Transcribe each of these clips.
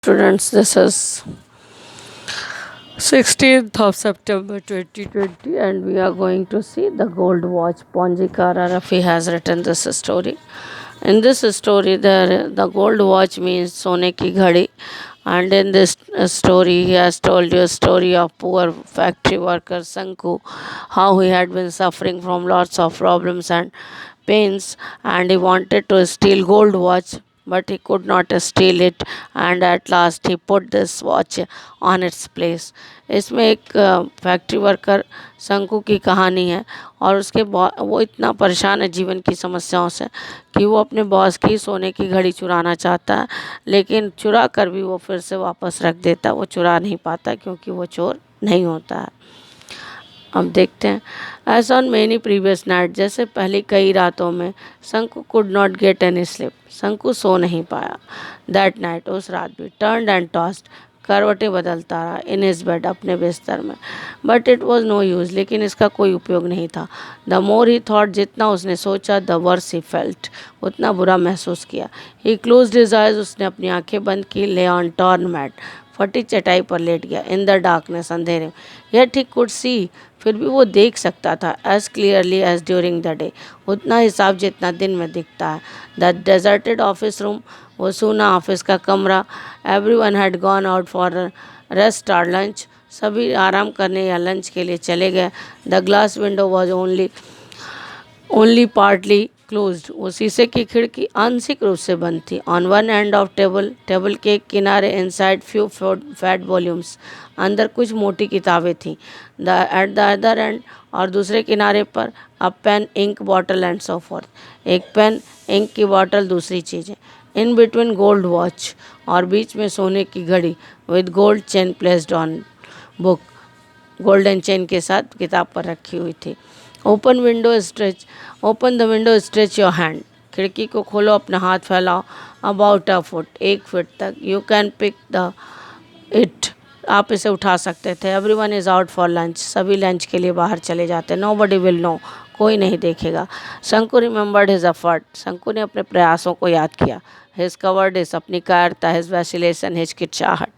Students, this is 16th of September 2020 and we are going to see the gold watch. Ponjikara Rafi has written this story. In this story, the gold watch means Sone ki ghadi, and in this story, he has told you a story of poor factory worker Sanku, how he had been suffering from lots of problems and pains, and he wanted to steal gold watch, but he could not steal it, and at last he put this watch on its place. इसमें एक factory worker शंकु की कहानी है और वो इतना परेशान है जीवन की समस्याओं से कि वो अपने बॉस की सोने की घड़ी चुराना चाहता है, लेकिन चुरा कर भी वो फिर से वापस रख देता है। वो चुरा नहीं पाता क्योंकि वो चोर नहीं होता है। अब देखते हैं। As on many previous night, जैसे पहली कई रातों में Shanku could not get any sleep, Shanku सो नहीं पाया। दैट नाइट, उस रात भी, टर्न्ड एंड टॉस्ड, करवटें बदलता रहा, इन हिज बेड, अपने बिस्तर में। But it was no use, लेकिन इसका कोई उपयोग नहीं था। द मोर ही थॉट, जितना उसने सोचा, द वर्स ही फेल्ट, उतना बुरा महसूस किया। ही क्लोज्ड हिज आइज, उसने अपनी आंखें बंद की। ले ऑन टॉर्न मैट, फटी चटाई पर लेट गया। इन द डार्कनेस, अंधेरे में। येट ही कुड सी, फिर भी वो देख सकता था। As clearly as during the day, उतना ही साफ जितना दिन में दिखता है। द डेजर्टेड ऑफिस रूम, वो सूना ऑफिस का कमरा। Every one had gone out for rest और लंच, सभी आराम करने या लंच के लिए चले गए। The glass window was only partly closed, वो शीशे की खिड़की आंशिक रूप से बंद थी। On one end of table के किनारे, इनसाइड फ्यू फैट वॉल्यूम्स, अंदर कुछ मोटी किताबें थीं। एट द अदर एंड, और दूसरे किनारे पर, a pen, ink bottle and so forth, एक पेन, इंक की बॉटल, दूसरी चीज़ें। इन बिटवीन गोल्ड वॉच, और बीच में सोने की घड़ी, with gold chain placed on book, golden chain के साथ किताब पर रखी हुई थी। Open the window, stretch your hand, खिड़की को खोलो, अपना हाथ फैलाओ। अबाउट अ फुट, 1 फीट तक। You can pick the it, आप इसे उठा सकते थे। Everyone is out for lunch, सभी लंच के लिए बाहर चले जाते। नो बडी विल नो, कोई नहीं देखेगा। शंकु रिमेंबर्ड हिज एफर्ट, शंकु ने अपने प्रयासों को याद किया। हिज कवर्डिस, अपनी कायरता। हिज वैसिलेशन, हिचकिचाहट।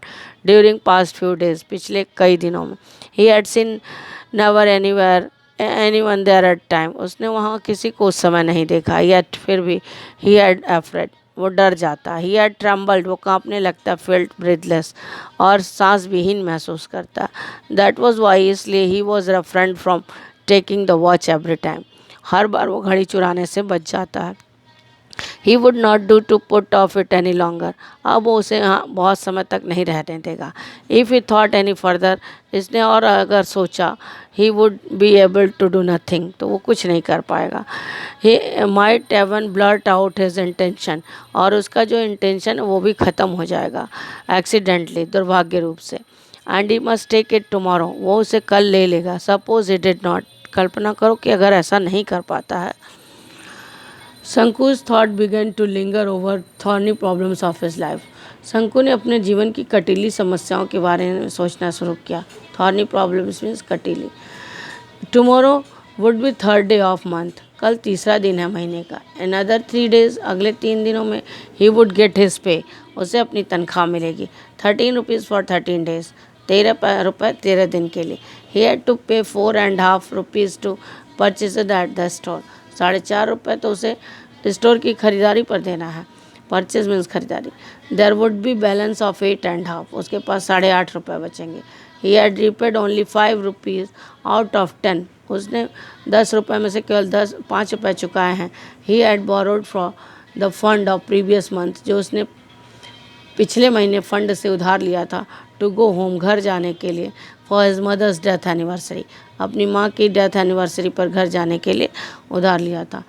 ड्यूरिंग पास्ट फ्यू डेज, पिछले कई दिनों में। He had seen never anyone there at time, उसने वहाँ किसी को उस समय नहीं देखा। येट, फिर भी, ही हैड अफ्रेड, वो डर जाता। ही हैड ट्रम्बल्ड, वो कांपने लगता। फेल्ट ब्रीथलेस, और सांस विहीन महसूस करता। दैट वॉज वाई, इसलिए he was refrained from taking the watch every time, हर बार वो घड़ी चुराने से बच जाता है। He would not do to put off it any longer, अब वो उसे बहुत समय तक नहीं रहने देगा। If he thought any further, इसने और अगर सोचा, he would be able to do nothing, तो वो कुछ नहीं कर पाएगा। He might even blurt out his intention, और उसका जो इंटेंशन है वो भी ख़त्म हो जाएगा एक्सीडेंटली, दुर्भाग्य रूप से। And he must take it tomorrow, वो उसे कल ले लेगा। सपोज ही डिड नॉट, कल्पना करो कि अगर ऐसा नहीं कर पाता है। शंकु's thought began to linger over thorny problems of his life. शंकु ने अपने जीवन की कटीली समस्याओं के बारे में सोचना शुरू किया। थॉर्नी प्रॉब्लम्स मीन्स कटीली। Tomorrow would be third day of month, कल तीसरा दिन है महीने का। इन अदर 3 days, अगले 3 दिनों में, he would get his pay, उसे अपनी तनख्वाह मिलेगी। 13 rupees फॉर 13 days, 13 रुपये 13 दिन के लिए। He had to pay 4.5 rupees to purchase at the store, 4.5 रुपये तो उसे स्टोर की खरीदारी पर देना है। परचेज मीन्स खरीदारी। There would be balance of 8.5, उसके पास 8.5 रुपये बचेंगे। He had repaid only 5 rupees out of 10, उसने 10 रुपये में से केवल 5 रुपये चुकाए हैं। He had borrowed for the fund of previous month, जो उसने पिछले महीने फंड से उधार लिया था। टू गो होम, घर जाने के लिए। For his mother's death anniversary, अपनी माँ की डेथ एनिवर्सरी पर घर जाने के लिए उधार लिया था।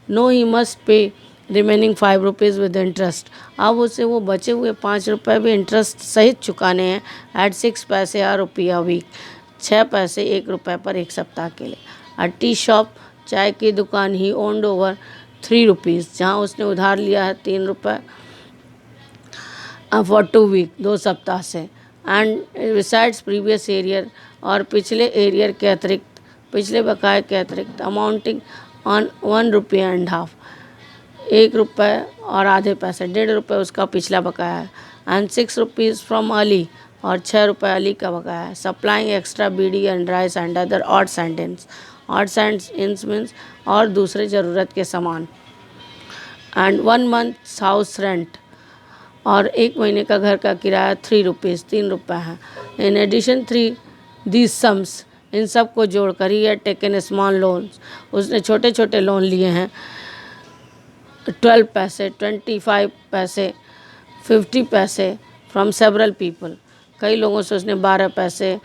No, he must pay remaining 5 rupees with interest, अब उसे वो बचे हुए 5 रुपये भी इंटरेस्ट सहित चुकाने हैं। एट 6 पैसे आ रुपया वीक, 6 पैसे 1 रुपये पर एक सप्ताह के लिए। अ टी शॉप, चाय की दुकान। ही ओन्ड ओवर 3 rupees, जहाँ उसने उधार लिया है 3 रुपये फॉर 2 week, 2 सप्ताह से। एंड रिसाइड्स प्रीवियस एरियर, और पिछले एरियर के अतिरिक्त, पिछले बकाए के अतिरिक्त। अमाउंटिंग ऑन 1.5 रुपये, 1 रुपये और आधे पैसे, 1.5 रुपये उसका पिछला बकाया है। एंड 6 रुपीज़ फ्रॉम अली, और 6 रुपये अली का बकाया है। Supplying extra bidi and rice and other odds and ends। Odds and ends means और दूसरे ज़रूरत के सामान। एंड 1 month हाउस रेंट, और 1 महीने का घर का किराया 3 रुपीज़, 3 रुपये है। इन एडिशन 3 दीज सम्स, इन सब को जोड़कर ही टेकन स्मॉल लोन्स, उसने छोटे छोटे लोन लिए हैं। 12 पैसे, 25 पैसे, 50 पैसे फ्रॉम सेवरल पीपल, कई लोगों से उसने 12 पैसे,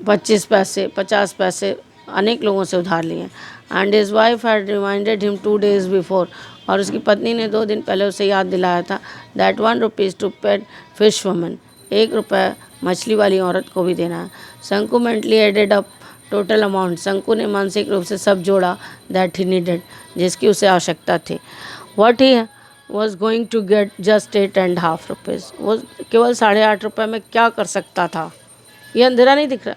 25 पैसे, 50 पैसे अनेक लोगों से उधार लिए। And his wife had reminded him 2 days before, और उसकी पत्नी ने 2 दिन पहले उसे याद दिलाया था that 1 rupees to paid fish woman, 1 रुपये मछली वाली औरत को भी देना है। Shanku mentally added up total amount, Shanku ने मानसिक रूप से सब जोड़ा दैट ही नीडेड, जिसकी उसे आवश्यकता थी। What he was going to get just 8.5 rupees, वो केवल 8.5 रुपये में क्या कर सकता था। ये अंधेरा नहीं दिख रहा।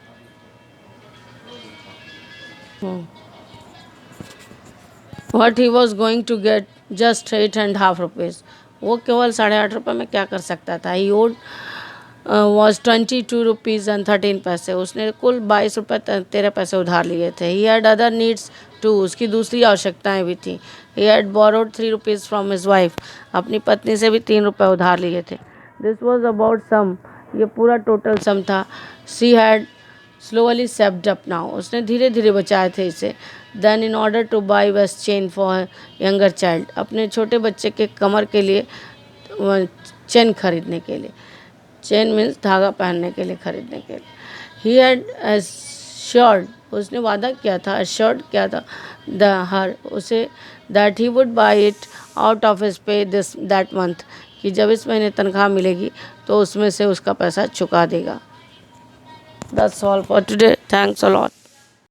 What he was going to get just 8.5 rupees, वो केवल 8.5 रुपये में क्या कर सकता था। He owed was 22 rupees and 13 पैसे, उसने कुल 22 रुपये 13 पैसे उधार लिए थे। He had other needs too, उसकी दूसरी आवश्यकताएं भी थी। He had borrowed 3 rupees from his wife, अपनी पत्नी से भी 3 रुपये उधार लिए थे। This was about sum, ये पूरा टोटल सम था। She had slowly saved up now, उसने धीरे धीरे बचाए थे इसे। Then in order to buy waist chain for her younger child, अपने छोटे बच्चे के कमर के लिए चेन खरीदने के लिए, चेन मीन्स धागा पहनने के लिए, खरीदने के लिए। He had assured, उसने वादा किया था, assured किया था हर उसे that he would buy it out of his pay that month, कि जब इस महीने तनख्वाह मिलेगी तो उसमें से उसका पैसा चुका देगा। That's all for today. Thanks a lot.